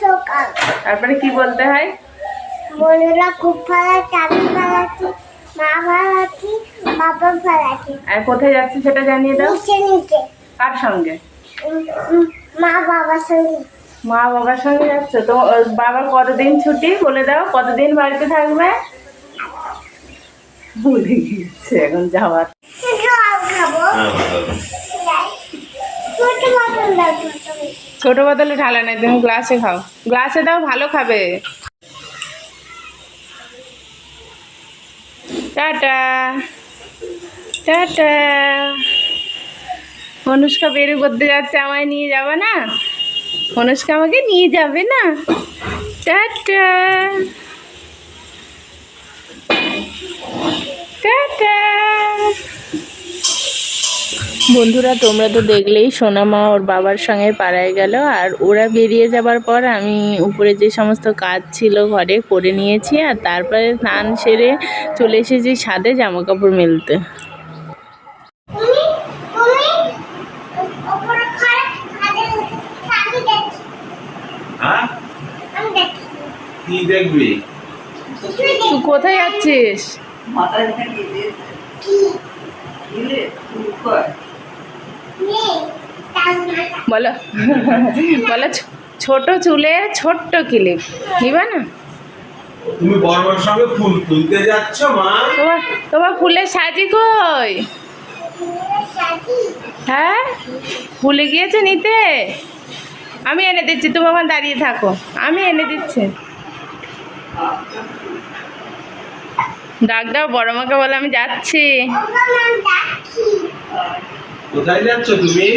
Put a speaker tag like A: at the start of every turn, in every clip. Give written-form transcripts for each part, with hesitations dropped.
A: সকাল।
B: তারপরে কি বলতে হয়?
A: বন্ধুরা খুব ভালো আছে, আমি ভালো আছি, মা ভালো আছি, বাবা ভালো আছে।
B: আর কোথায় যাচ্ছি সেটা জানিয়ে দাও।
A: নিচে নিচে
B: কার সঙ্গে?
A: মা বাবার সঙ্গে।
B: মা বাবার সঙ্গে যাচ্ছ তো? বাবার কতদিন ছুটি বলে দাও, কতদিন বাড়িতে থাকবে? ভুলে গিয়েছে এখন যাওয়ার।
A: জল খাবো। ছোট বোতল দাও,
B: ছোট বোতলে ঢালা নাই, তুমি গ্লাসে খাও। গ্লাসে দাও, ভালো খাবে। Tata tata. অনুষ্কা বেরু করতে যাচ্ছে, আমায় নিয়ে যাবে না? অনুষ্কা আমাকে নিয়ে যাবে না? Tata tata. বন্ধুরা, তোমরা তো দেখলেই সোনামা ওর বাবার সঙ্গে পাড়ায় গেল, আর ওরা বেরিয়ে যাবার পর আমি উপরে যে সমস্ত কাজ ছিল ঘরে করে নিয়েছি, আর তারপরে স্নান সেরে চলে এসেছি ছাদে জামা কাপড় মেলতে।
C: কি দেখবি?
B: তুই কোথায় যাচ্ছিস? বলো বলো, ছোট চুলে ছোট্ট ক্লিপ নিবা না?
C: তুমি বর্মার সঙ্গে ফুল তুলতে যাচ্ছ মা?
B: তোমার ফুলের সাজি কই? হ্যাঁ, ভুলে গিয়েছে নিতে। আমি এনে দিচ্ছি, তুমি আমার দাঁড়িয়ে থাকো, আমি এনে দিচ্ছি। ডাক দাও, বড় মাকে বলে আমি যাচ্ছি।
C: কোথায় যাচ্ছ তুমি?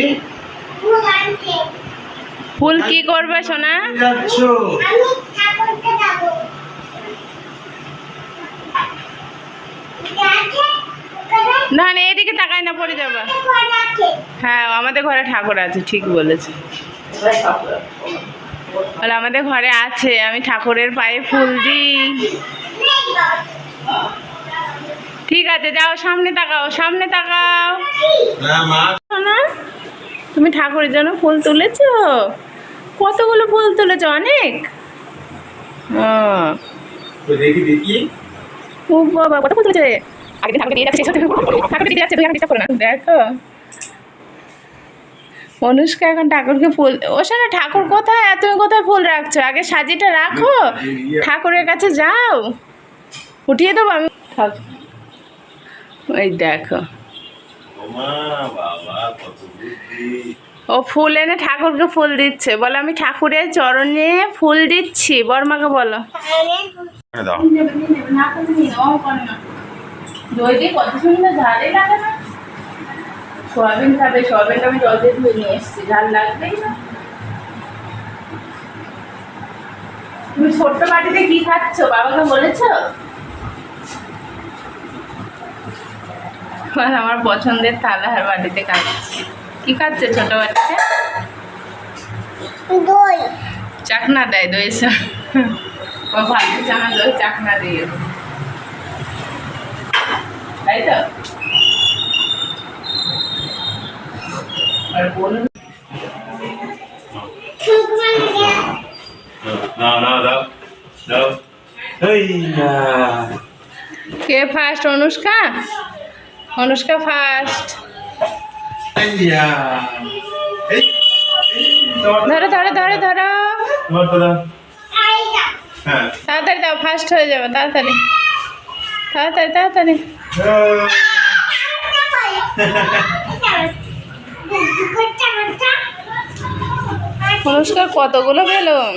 B: ফুল কি করবে সোনা?
C: যাচ্ছ?
B: না না, এদিকে তাকাই না, পড়ে যাবা। হ্যাঁ, আমাদের ঘরে ঠাকুর আছে, ঠিক বলেছে। আর আমাদের ঘরে আছে, আমি ঠাকুরের পায়ে ফুল দিই। ঠিক আছে, যাও, সামনে তাকাও, সামনে তাকাও। না, তুমি ঠাকুরের জন্য ফুল তুলেছো? কতগুলো ফুল তুলেছো? অনেক।
C: দেখি দেখি।
B: ও বাবা, কত ফুল তুলেছে। আগে ঠাকুরকে দিয়ে যাচ্ছে, ঠাকুরকে দিয়ে যাচ্ছে, তুই ডিস্টার্ব করো না। দেখো অনুষ্কা এখন ঠাকুরকে ফুল, ও শোনো, ঠাকুর কোথায়? তুমি কোথায় ফুল রাখছো? আগে সাজিটা রাখো, ঠাকুরের কাছে যাও। উঠিয়ে দেবো আমি। ওই দেখো, ও ফুল এনে ঠাকুরকে ফুল দিচ্ছে। বলো আমি ঠাকুরের চরণে ফুল দিচ্ছি। বর্মাকে বলো। কত সুন্দর ঝাড়ে লাগে না? সোয়াবিন খাবে, সোয়াবিনটা আমি জল দিয়ে ধুয়ে নিয়ে এসেছি, ঝাল লাগবেই না। তুমি ছোট্ট বাটিতে কি খাচ্ছ, বাবাকে বলেছো? আমার পছন্দের থালা আর বাটিতে খাচ্ছি। কি খাচ্ছে ছোট বাটিতে?
A: দই।
B: চাকনা দেয়, দই ও ভালো চানা, দই চাকনা দিয়ে, তাই তো? আর বলুন কে ফার্স্ট? অনুষ্কা? অনুষ্কা ফার্স্ট। ধরো ধরো ধরো ধরো, তাড়াতাড়ি দাও, ফার্স্ট হয়ে যাবে, তাড়াতাড়ি তাড়াতাড়ি তাড়াতাড়ি। অনুষ্কা কতগুলো বেলুন।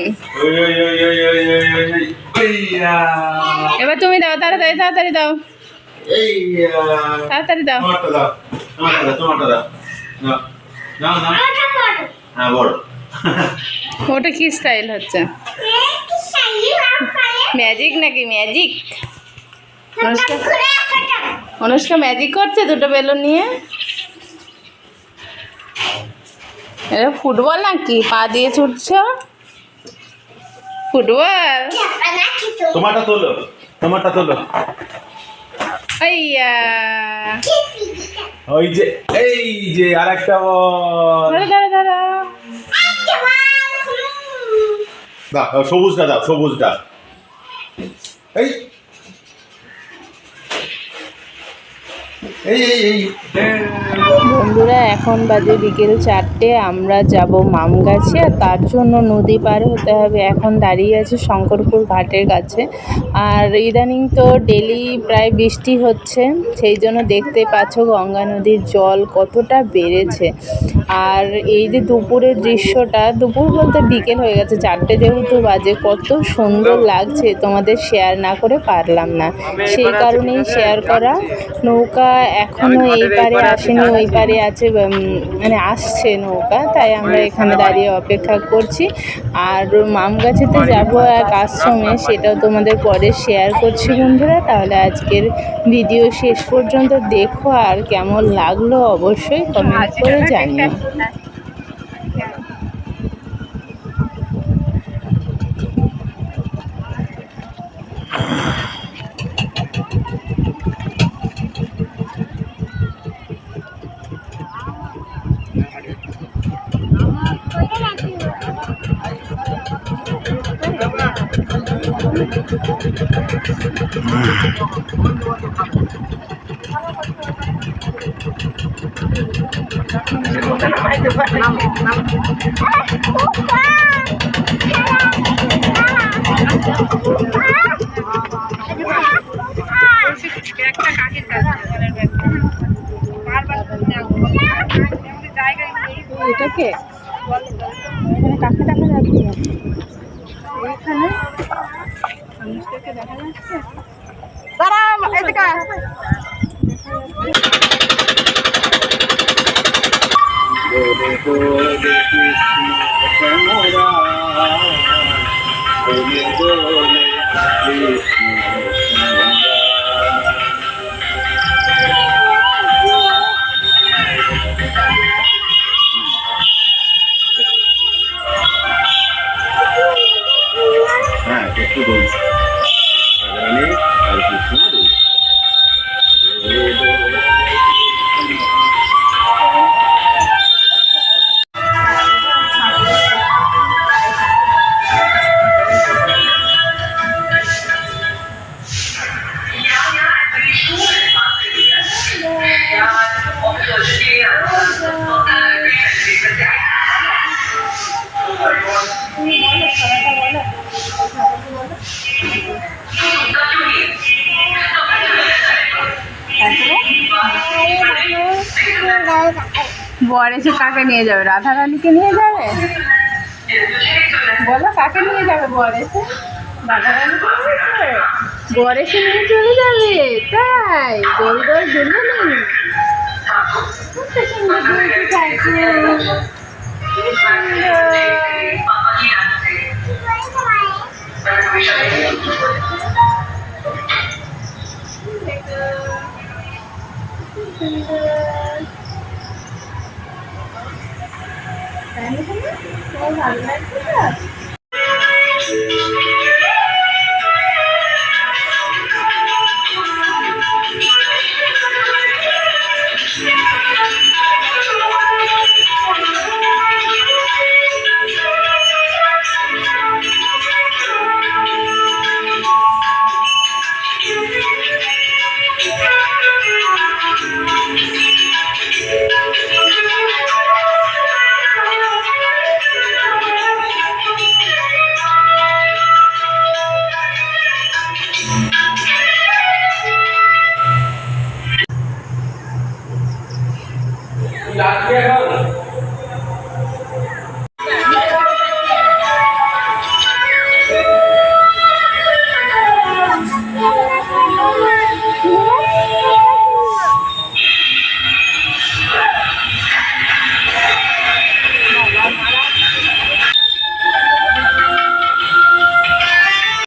B: এবার তুমি দাও, তাড়াতাড়ি তাড়াতাড়ি দাও, তাড়াতাড়ি দাও। ওটা কি স্টাইল হচ্ছে? ম্যাজিক নাকি? ম্যাজিক? অনুষ্কা ম্যাজিক করছে দুটো বেলুন নিয়ে। এটা ফুটবল নাকি পা দিয়ে ছুটছ? ফুটবল?
C: তোমারটা তোলো, তোমারটা তোলো।
B: আইয়া,
C: ওই যে, এই যে আরেকটা বল।
B: ধরো ধরো ধরো।
C: দাও সবুজটা দাও, সবুজটা। এই এই এই এই
B: বন্ধুরা এখন বাজে বিকেল 4টে, আমরা যাব মাম গাছে, আর তার জন্য নদী পার হতে হবে। এখন দাঁড়িয়ে আছে শঙ্করপুর ঘাটের কাছে। আর ইদানিং তো ডেলি প্রায় বৃষ্টি হচ্ছে, সেই জন্য দেখতে পাচ্ছ গঙ্গা নদীর জল কতটা বেড়েছে। আর এই যে দুপুরের দৃশ্যটা, দুপুর বলতে বিকেল হয়ে গেছে, 4টে যেহেতু বাজে, কত সুন্দর লাগছে তোমাদের শেয়ার না করে পারলাম না, সেই কারণেই শেয়ার করা। নৌকা এখনও এই পারে আসেনি, ওই পারে আছে, মানে আসছে নৌকা, তাই আমরা এখানে দাঁড়িয়ে অপেক্ষা করছি। আর মাম গাছেতে যাবো এক আশ্রমে, সেটাও তোমাদের পরে শেয়ার করছি বন্ধুরা। তাহলে আজকের ভিডিও শেষ পর্যন্ত দেখো, আর কেমন লাগলো অবশ্যই কমেন্ট করে জানিও। এটাকে এখানে কাকে দেখা যাচ্ছে? এখানে মানুষটাকে দেখা যাচ্ছে।
C: হ্যাঁ একটু বলছি রাধারানী আর কৃষ্ণ
B: বর এসে কাকে নিয়ে যাবে? রাধা রানীকে নিয়ে যাবে? বলো কাকে নিয়ে যাবে বর এসে? রাধা রানীকে নিয়ে যাবে? বর এসে নিয়ে চলে যাবে? তাই গোল গোল দুলুনি। কত সুন্দর দুলতে থাকে। কি সুন্দর। ভালো লাগছে তো?
C: লাঠিয়া